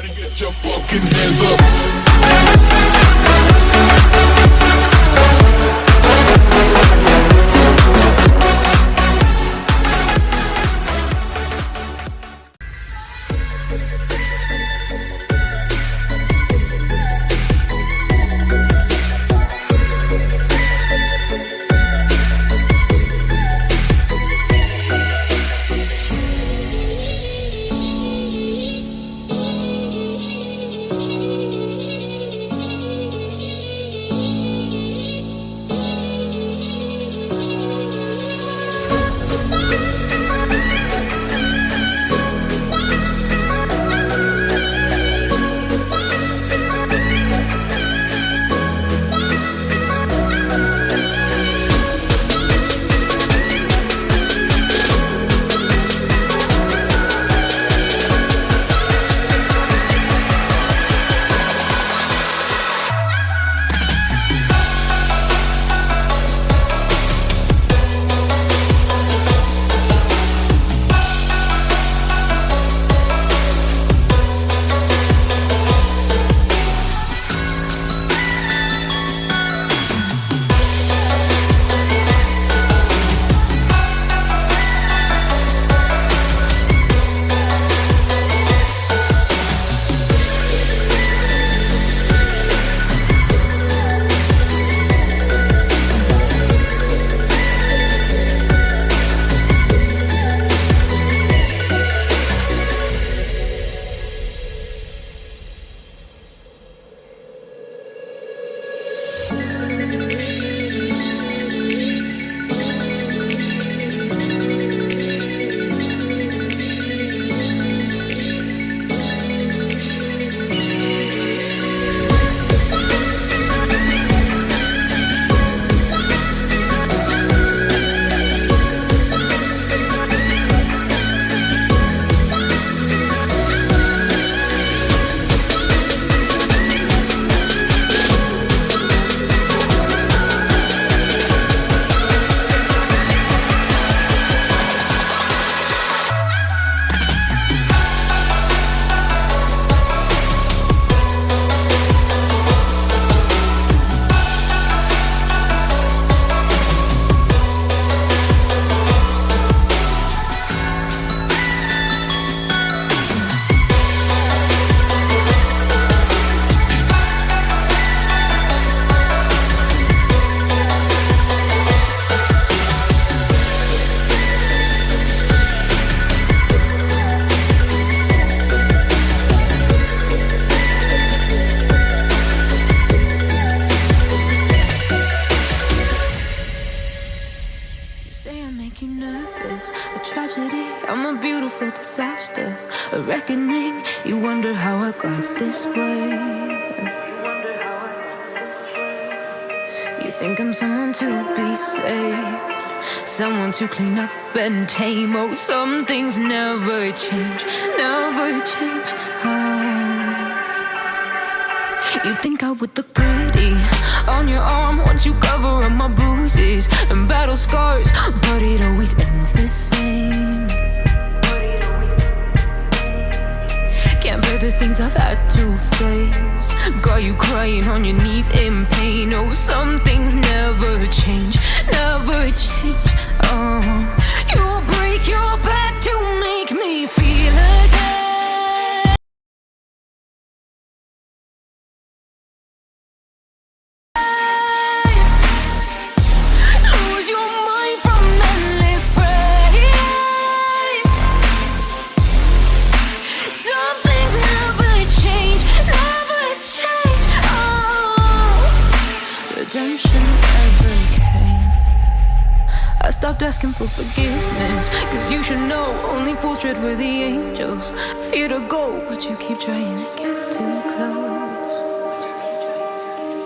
Everybody get your fucking hands up. I'm a beautiful disaster, a reckoning. You wonder how I got this way. You think I'm someone to be saved, someone to clean up and tame. Oh, some things never change, never change. Oh, you think I would look pretty on your arm once you cover up my bruises and battle scars, but it always ends the same. Can't bear the things I've had to face, got you crying on your knees in pain. Oh, some things never change, never change. Oh, you'll break your back to make me feel again. Lose your mind from endless pain. Some things never change, never change. Oh, redemption never came. I stopped asking for forgiveness, cause you should know only fools tread where the angels fear to go, but you keep trying again.